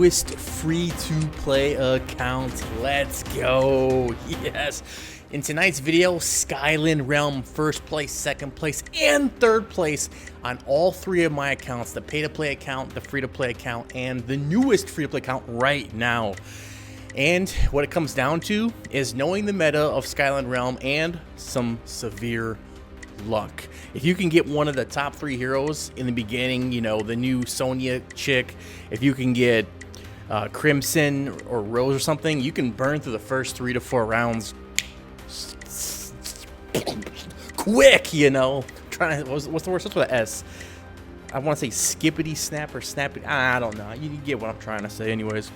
newest free-to-play account. Let's go. Yes. In tonight's video, Skyland Realm first place, second place, and third place on all three of my accounts: the pay-to-play account, the free-to-play account, and the newest free-to-play account right now. And what it comes down to is knowing the meta of Skyland Realm and some severe luck. If you can get one of the top three heroes in the beginning, you know, the new Sonia chick, if you can get Crimson or Rose or something, you can burn through the first 3 to 4 rounds quick, you know. Trying to, what's the word? Starts with an S. I want to say skippity snap or snappity. I don't know. You get what I'm trying to say anyways.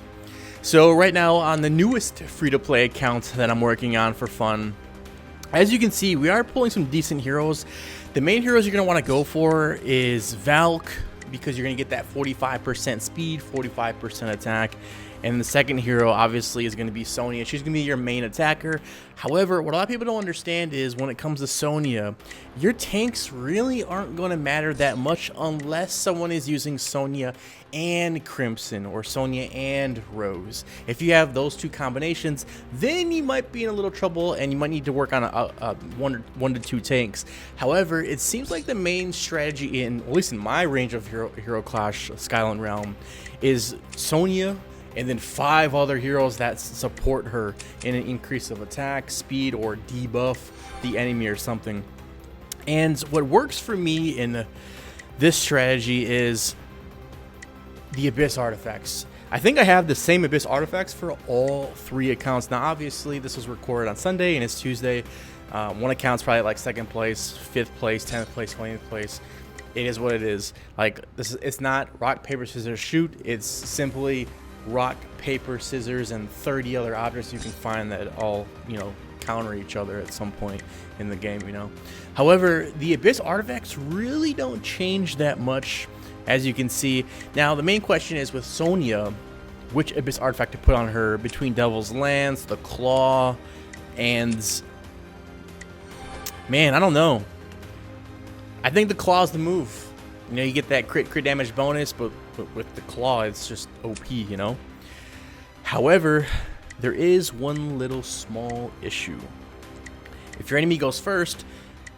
So right now on the newest free-to-play account that I'm working on for fun, as you can see, we are pulling some decent heroes. The main heroes you're going to want to go for is Valk, because you're going to get that 45% speed, 45% attack. And the second hero, obviously, is going to be Sonia. She's going to be your main attacker. However, what a lot of people don't understand is when it comes to Sonia, your tanks really aren't going to matter that much unless someone is using Sonia and Crimson or Sonia and Rose. If you have those two combinations, then you might be in a little trouble and you might need to work on a one to two tanks. However, it seems like the main strategy in, at least in my range of hero clash Skyland Realm, is Sonia and then 5 other heroes that support her in an increase of attack, speed, or debuff the enemy or something. And what works for me in this strategy is the Abyss artifacts. I think I have the same Abyss artifacts for all 3 accounts. Now, obviously, this was recorded on Sunday and it's Tuesday. One account's probably like 2nd place, 5th place, 10th place, 20th place. It is what it is. Like, it's not rock, paper, scissors, shoot. It's simply rock, paper, scissors, and 30 other objects you can find that all, you know, counter each other at some point in the game, you know. However, the Abyss artifacts really don't change that much, as you can see. Now, the main question is with Sonia, which Abyss artifact to put on her between Devil's Lance, the Claw, and man, I don't know. I think the Claw is the move. You know, you get that crit damage bonus, but with the Claw, it's just OP, you know. However, there is one little small issue. If your enemy goes first,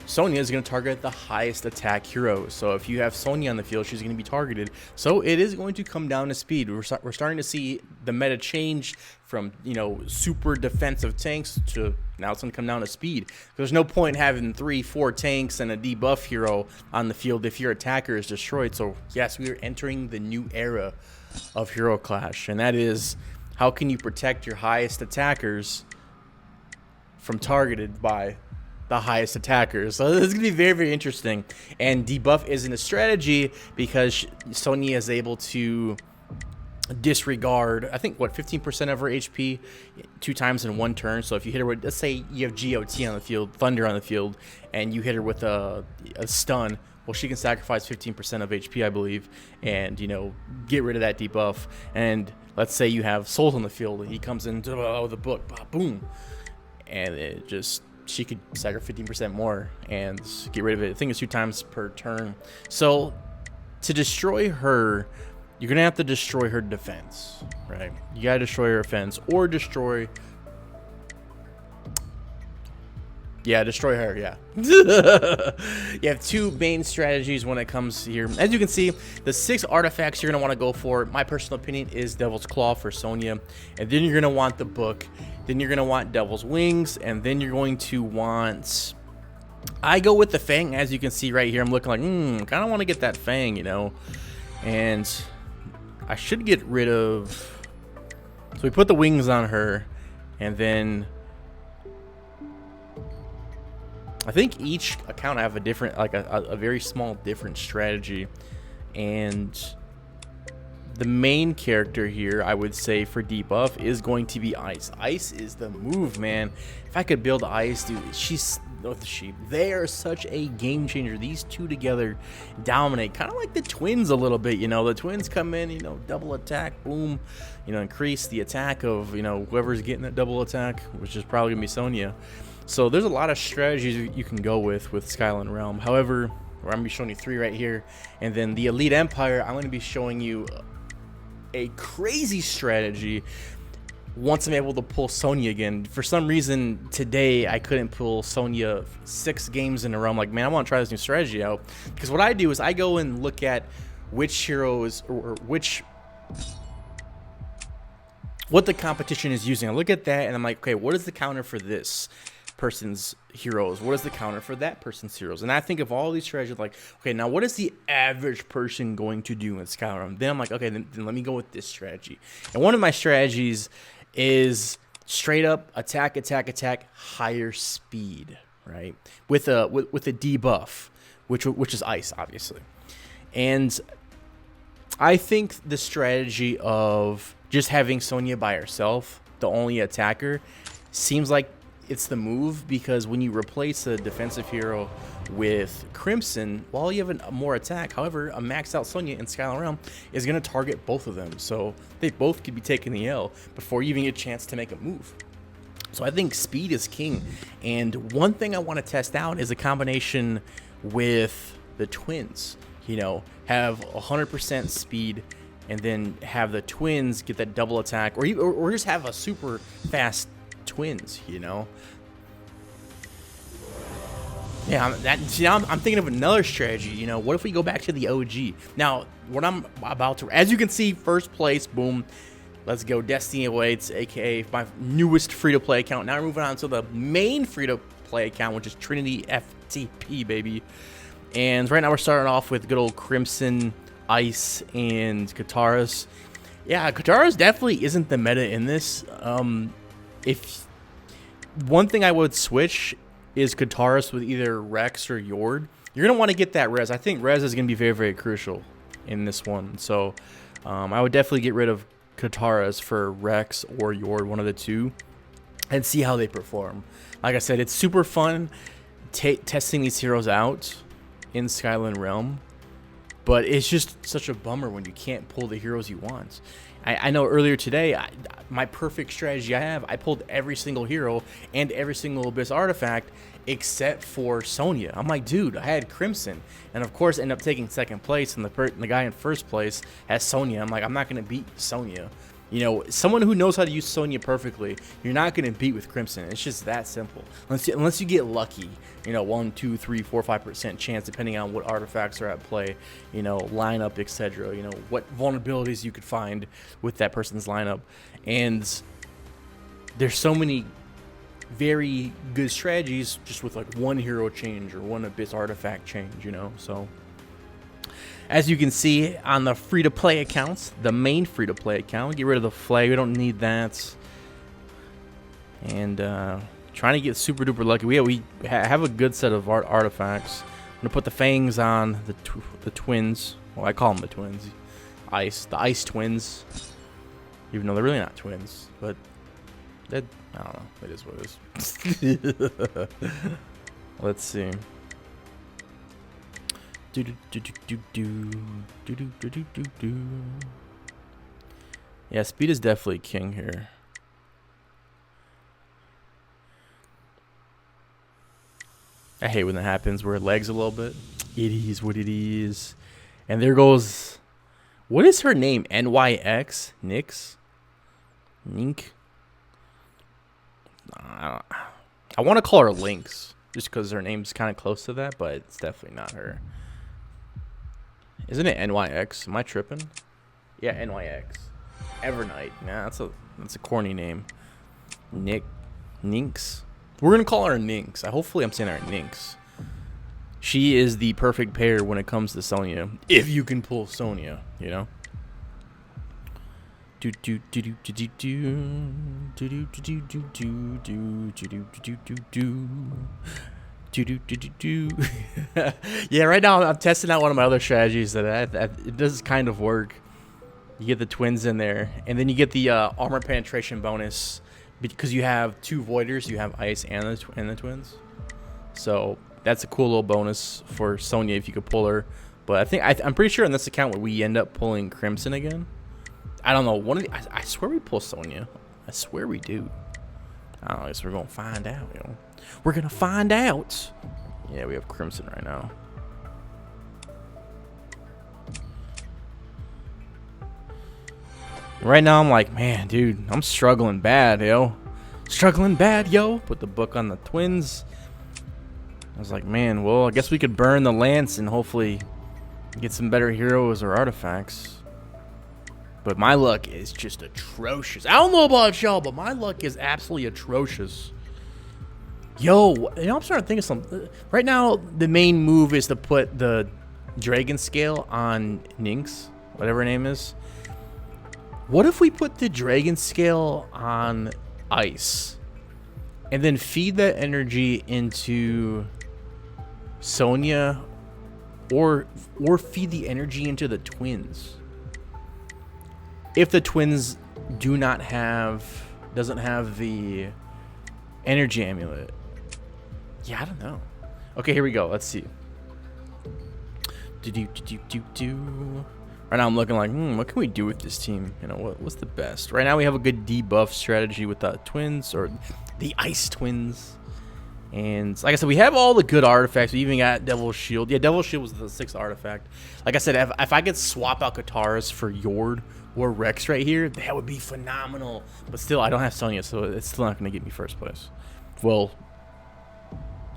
Sonia is going to target the highest attack hero. So if you have Sonia on the field, she's going to be targeted. So it is going to come down to speed. We're starting to see the meta change from, you know, super defensive tanks to now it's going to come down to speed. There's no point in having 3-4 tanks and a debuff hero on the field if your attacker is destroyed. So yes, we are entering the new era of hero clash, and that is, how can you protect your highest attackers from targeted by the highest attackers? So this is going to be very, very interesting. And debuff isn't a strategy because Sonia is able to disregard, I think, what, 15% of her HP 2 times in 1 turn. So if you hit her with, let's say you have GOT on the field, Thunder on the field, and you hit her with a stun, well, she can sacrifice 15% of HP, I believe, and, you know, get rid of that debuff. And let's say you have Souls on the field, and he comes in, oh, the book, boom, and it just, she could sacrifice 15% more and get rid of it. I think it's 2 times per turn. So to destroy her, you're going to have to destroy her defense, right? You got to destroy her defense or destroy... Yeah, destroy her, yeah. You have 2 main strategies when it comes here. As you can see, the 6 artifacts you're going to want to go for, my personal opinion, is Devil's Claw for Sonia. And then you're going to want the book. Then you're going to want Devil's Wings. And then you're going to want... I go with the Fang. As you can see right here, I'm looking like, kind of want to get that Fang, you know. And I should get rid of... So we put the wings on her. And then... I think each account I have a different, like a very small different strategy. And the main character here, I would say, for debuff is going to be Ice. Ice is the move, man. If I could build Ice, dude, they are such a game changer. These 2 together dominate, kind of like the twins a little bit, you know. The twins come in, you know, double attack, boom, you know, increase the attack of, you know, whoever's getting that double attack, which is probably gonna be Sonia. So there's a lot of strategies you can go with Skyland Realm. However, I'm going to be showing you 3 right here. And then the Elite Empire, I'm going to be showing you a crazy strategy once I'm able to pull Sonia again. For some reason today I couldn't pull Sonia 6 games in a row. I'm like, man, I want to try this new strategy out. Because what I do is I go and look at which heroes or what the competition is using. I look at that and I'm like, okay, what is the counter for this person's heroes? What is the counter for that person's heroes? And I think of all these strategies like, okay, now what is the average person going to do in Skyland? Then I'm like, okay, then let me go with this strategy. And one of my strategies is straight up attack, higher speed, right? With a debuff, which is ice, obviously. And I think the strategy of just having Sonia by herself, the only attacker, seems like it's the move, because when you replace a defensive hero with Crimson, while you have more attack, however, a maxed out Sonia in Skyland Realm is going to target both of them. So they both could be taking the L before you even get a chance to make a move. So I think speed is king. And one thing I want to test out is a combination with the twins. You know, have 100% speed and then have the twins get that double attack, or just have a super fast twins, you know. Yeah, I'm thinking of another strategy. You know, what if we go back to the OG? Now, what I'm about to, as you can see, first place, boom, let's go. Destiny awaits, aka my newest free-to-play account. Now we're moving on to the main free-to-play account, which is Trinity FTP, baby. And right now we're starting off with good old Crimson, Ice, and Kataras. Yeah, Kataras definitely isn't the meta in this. If one thing I would switch is Kataras with either Rex or Yord. You're going to want to get that Res. I think Res is going to be very, very crucial in this one. So I would definitely get rid of Kataras for Rex or Yord, one of the two, and see how they perform. Like I said, it's super fun testing these heroes out in Skyland Realm, but it's just such a bummer when you can't pull the heroes you want. I know earlier today, my perfect strategy I pulled every single hero and every single Abyss artifact except for Sonia. I'm like, dude, I had Crimson, and of course ended up taking second place, and the guy in first place has Sonia. I'm like, I'm not going to beat Sonia. You know, someone who knows how to use Sonia perfectly, you're not going to beat with Crimson. It's just that simple. Unless you get lucky, you know, 1, 2, 3, 4, 5% chance, depending on what artifacts are at play, you know, lineup, etc. You know, what vulnerabilities you could find with that person's lineup. And there's so many very good strategies just with like one hero change or one Abyss artifact change, you know, so. As you can see on the free-to-play accounts, the main free-to-play account, get rid of the flag. We don't need that. And trying to get super duper lucky. We have a good set of artifacts. I'm gonna put the fangs on the twins. Well, I call them the twins. The ice twins. Even though they're really not twins, but I don't know. It is what it is. Let's see. Yeah, speed is definitely king here. I hate when that happens where it lags a little bit. It is what it is. And there goes, what is her name? NYX? Nyx? Nink? I want to call her Lynx just because her name's kind of close to that, but it's definitely not her. Isn't it NYX? Am I tripping? Yeah, NYX. Evernight. Nah, that's a corny name. Nynx. We're gonna call her Nynx. Hopefully I'm saying her Nynx. She is the perfect pair when it comes to Sonia. If you can pull Sonia, you know. Yeah, right now I'm testing out one of my other strategies that it does kind of work. You get the twins in there, and then you get the armor penetration bonus because you have 2 voiders. You have ice and the twins, so that's a cool little bonus for Sonia if you could pull her. But I'm pretty sure on this account where we end up pulling Crimson again. I don't know. I swear we pull Sonia. I swear we do. I don't know. I guess we're gonna find out. You know, we're gonna find out. Yeah, we have Crimson right now. Right now, I'm like, man, dude, I'm struggling bad, yo. Struggling bad, yo. Put the book on the twins. I was like, man, well, I guess we could burn the lance and hopefully get some better heroes or artifacts. But my luck is just atrocious. I don't know about y'all, but my luck is absolutely atrocious. Yo, you know, I'm starting to think of something. Right now, the main move is to put the dragon scale on Nynx, whatever her name is. What if we put the dragon scale on ice and then feed that energy into Sonia or feed the energy into the twins? If the twins doesn't have the energy amulet. Yeah, I don't know. Okay, here we go. Let's see. Right now I'm looking like, what can we do with this team? You know, what's the best? Right now we have a good debuff strategy with the twins, or the ice twins. And like I said, we have all the good artifacts. We even got Devil's Shield. Yeah, Devil's Shield was the 6th artifact. Like I said, if I could swap out Kataras for Yord or Rex right here, that would be phenomenal. But still, I don't have Sonya, so it's still not going to get me first place. Well,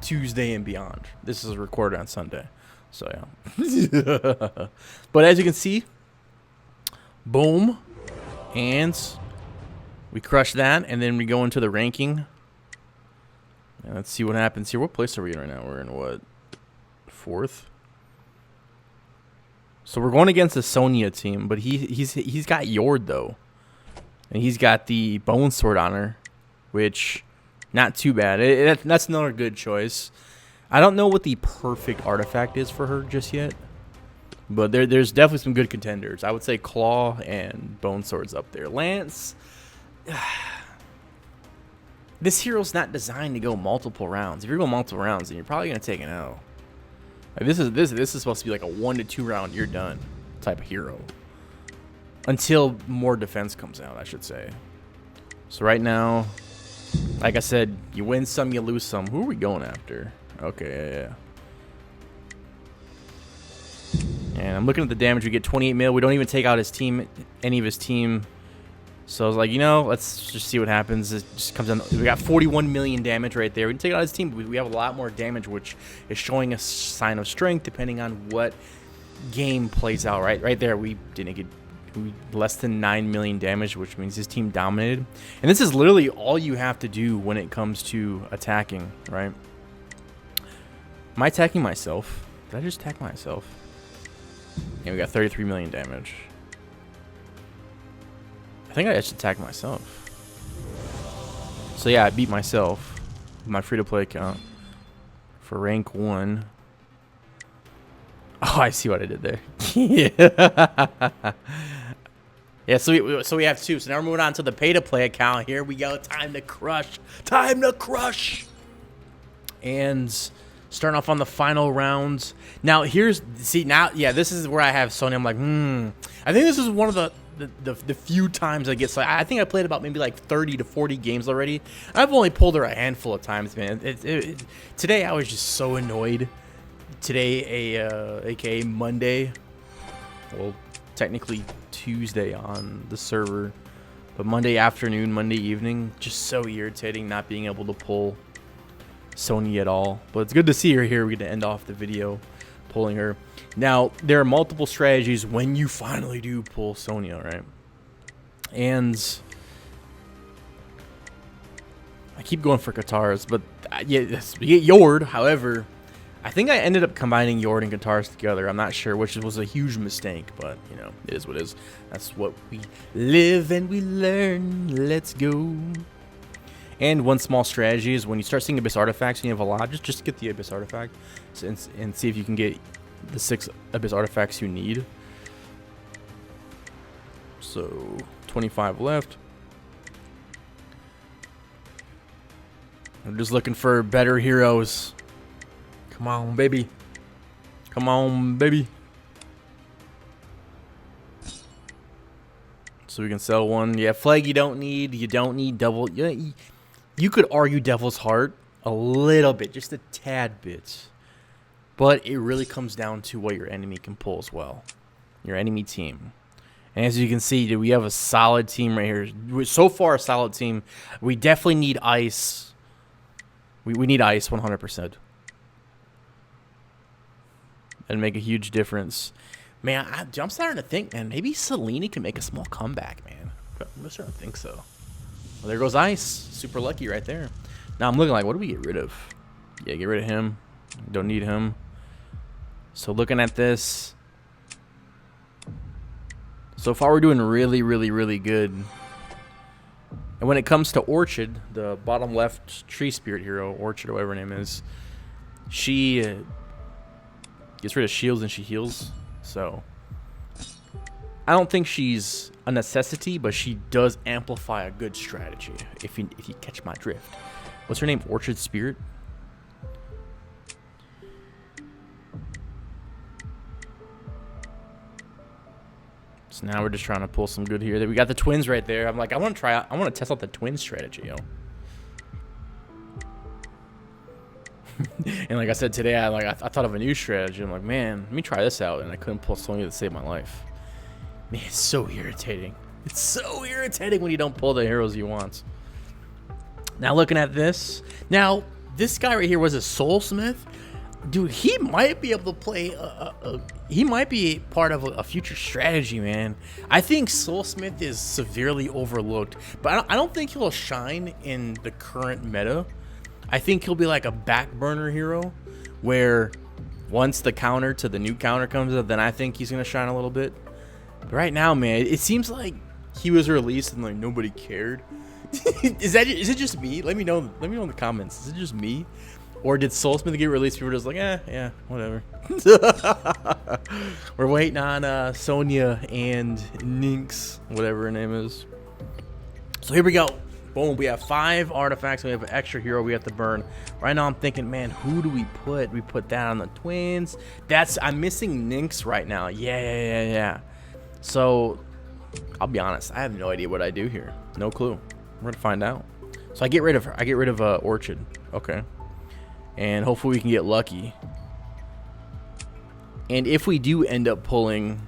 Tuesday and beyond. This is recorded on Sunday. So, yeah. But as you can see, boom. And we crush that, and then we go into the ranking. And let's see what happens here. What place are we in right now? We're in what? 4th? So we're going against the Sonia team, but he's got Yord though. And he's got the Bone Sword on her, which not too bad. That's another good choice. I don't know what the perfect artifact is for her just yet, but there's definitely some good contenders. I would say Claw and Bone Sword's up there. Lance, this hero's not designed to go multiple rounds. If you're going multiple rounds, then you're probably gonna take an L. Like this is supposed to be like a 1 to 2 round, you're done type of hero. Until more defense comes out, I should say. So right now, like I said, you win some, you lose some. Who are we going after? Okay, yeah. And I'm looking at the damage. We get 28 mil. We don't even take out his team, any of his team. So I was like, you know, let's just see what happens. It just comes down. We got 41 million damage right there. We can take out his team, but we have a lot more damage, which is showing a sign of strength depending on what game plays out. Right there, we didn't get less than 9 million damage, which means his team dominated. And this is literally all you have to do when it comes to attacking, right? Am I attacking myself? Did I just attack myself? Yeah, we got 33 million damage. I think I just attacked myself. So yeah, I beat myself with my free-to-play account for rank 1. Oh, I see what I did there. Yeah. Yeah, so we have 2. So now we're moving on to the pay-to-play account. Here we go. Time to crush. Time to crush. And starting off on the final rounds. Now this is where I have Sonya. I'm like, I think this is one of the few times I get Sonya. I think I played about maybe like 30 to 40 games already. I've only pulled her a handful of times, man. Today I was just so annoyed. Today, aka Monday. Well, technically Tuesday on the server, but Monday afternoon, Monday evening, just so irritating not being able to pull Sonya at all. But it's good to see her here. We're going to end off the video pulling her. Now, there are multiple strategies when you finally do pull Sonya, right? And I keep going for Kataras, but yeah, we get Yord. However, I think I ended up combining Yord and Kataras together. I'm not sure, which was a huge mistake, but, you know, it is what it is. That's what we live and we learn. Let's go. And one small strategy is when you start seeing Abyss artifacts and you have a lot, just get the Abyss artifact and see if you can get the 6 Abyss artifacts you need. So, 25 left. I'm just looking for better heroes. Come on, baby. Come on, baby. So we can sell one. Yeah, flag you don't need. You don't need double. You could argue Devil's Heart a little bit, just a tad bit. But it really comes down to what your enemy can pull as well. Your enemy team. And as you can see, dude, we have a solid team right here. So far, a solid team. We definitely need ice. We need ice 100%. And make a huge difference. Man, I'm starting to think, man, maybe Selene can make a small comeback, man. I'm starting to think so. Well, there goes ice. Super lucky right there. Now I'm looking like, what do we get rid of? Yeah, get rid of him. Don't need him. So looking at this, so far we're doing really, really, really good. And when it comes to Orchid, the bottom left tree spirit hero, Orchid or whatever her name is, she gets rid of shields and she heals. So I don't think she's a necessity, but she does amplify a good strategy, if you catch my drift. What's her name? Orchid Spirit? So now we're just trying to pull some good here. We got the twins right there. I'm like, I want to test out the twin strategy, yo. And like I said today, I thought of a new strategy. I'm like, man, let me try this out, and I couldn't pull Sonia to save my life. Man, it's so irritating. It's so irritating when you don't pull the heroes you want. Now looking at this, now this guy right here was a Soulsmith. Dude, he might be able to play. He might be part of a future strategy, man. I think Soulsmith is severely overlooked, but I don't think he'll shine in the current meta. I think he'll be like a back burner hero, where once the counter to the new counter comes up, then I think he's gonna shine a little bit. But right now, man, it seems like he was released and like nobody cared. Is it just me? Let me know. Let me know in the comments. Is it just me? Or did Soulsmith get released? People were just like, yeah, whatever. We're waiting on Sonia and Nynx, whatever her name is. So here we go. Boom, we have 5 artifacts. We have an extra hero we have to burn. Right now I'm thinking, man, who do we put? We put that on the twins. I'm missing Nynx right now. Yeah. So I'll be honest, I have no idea what I do here. No clue. We're gonna find out. So I get rid of her. I get rid of Orchid. Okay. And hopefully we can get lucky. And if we do end up pulling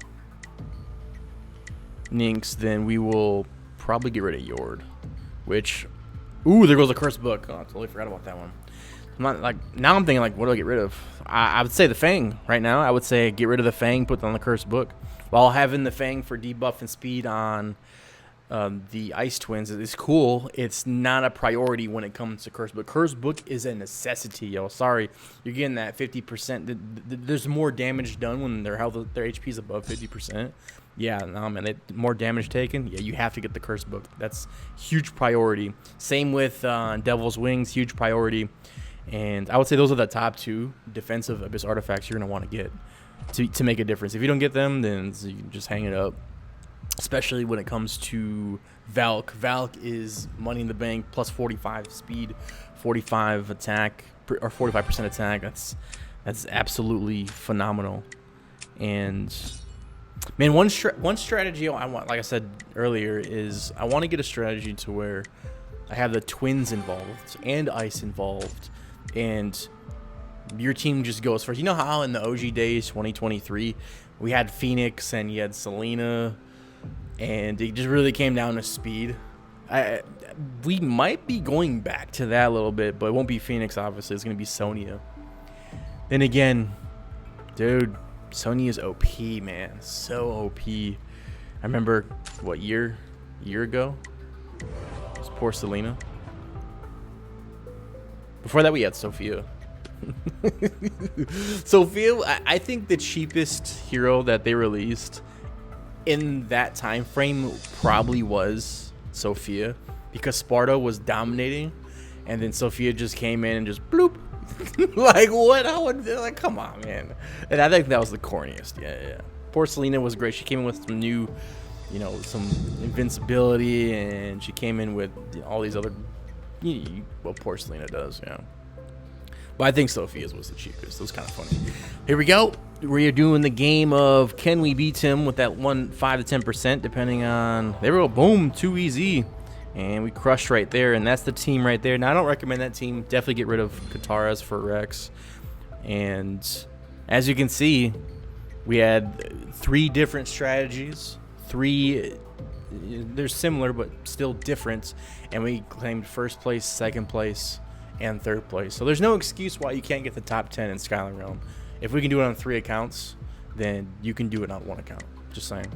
Nynx, then we will probably get rid of Yord. Which, ooh, there goes a cursed book. Oh, I totally forgot about that one. Now I'm thinking, like, what do I get rid of? I would say the Fang right now. I would say get rid of the Fang, put it on the cursed book. While having the Fang for debuff and speed on the Ice Twins is cool. It's not a priority when it comes to Curse Book. Curse Book is a necessity, yo. Sorry, you're getting that 50%. There's more damage done when their HP is above 50%. Yeah, no, man. More damage taken. Yeah, you have to get the Curse Book. That's huge priority. Same with Devil's Wings, huge priority. And I would say those are the top 2 defensive Abyss artifacts you're gonna want to get to make a difference. If you don't get them, then you can just hang it up. Especially when it comes to Valk. Valk is Money in the Bank plus 45 speed, 45 attack, or 45% attack. That's absolutely phenomenal. And man, one strategy I want, like I said earlier, is I want to get a strategy to where I have the twins involved and ice involved, and your team just goes first. You know how in the OG days, 2023, we had Phoenix and you had Selena. And it just really came down to speed. We might be going back to that a little bit, but it won't be Phoenix, obviously. It's going to be Sonia. Then again, dude, Sonia's OP, man. So OP. I remember, what, year ago? It was poor Selena. Before that, we had Sophia. Sophia, I think the cheapest hero that they released in that time frame probably was Sophia, because Sparta was dominating, and then Sophia just came in and just bloop. Like, what? I would, like, come on, man. And I think that was the corniest. Yeah. Poor Selena was great. She came in with some new, some invincibility, and she came in with all these other, what poor Selena does, yeah. But I think Sophia's was the cheapest. It was kind of funny. Here we go. We are doing the game of can we beat him with that 5 to 10%, depending on. There we go. Boom. Too easy. And we crushed right there. And that's the team right there. Now, I don't recommend that team. Definitely get rid of Katara's for Rex. And as you can see, we had 3 different strategies, 3. They're similar, but still different. And we claimed first place, second place, and third place. So there's no excuse why you can't get the top 10 in Skyland Realm. If we can do it on 3 accounts, then you can do it on 1 account. Just saying.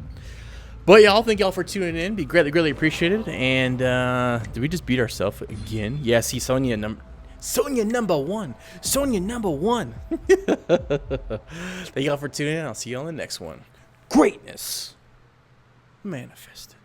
But y'all, thank y'all for tuning in. Be greatly appreciated. And did we just beat ourselves again? Yeah, see, Sonia number 1. Sonia number 1. Thank y'all for tuning in. I'll see you on the next one. Greatness manifested.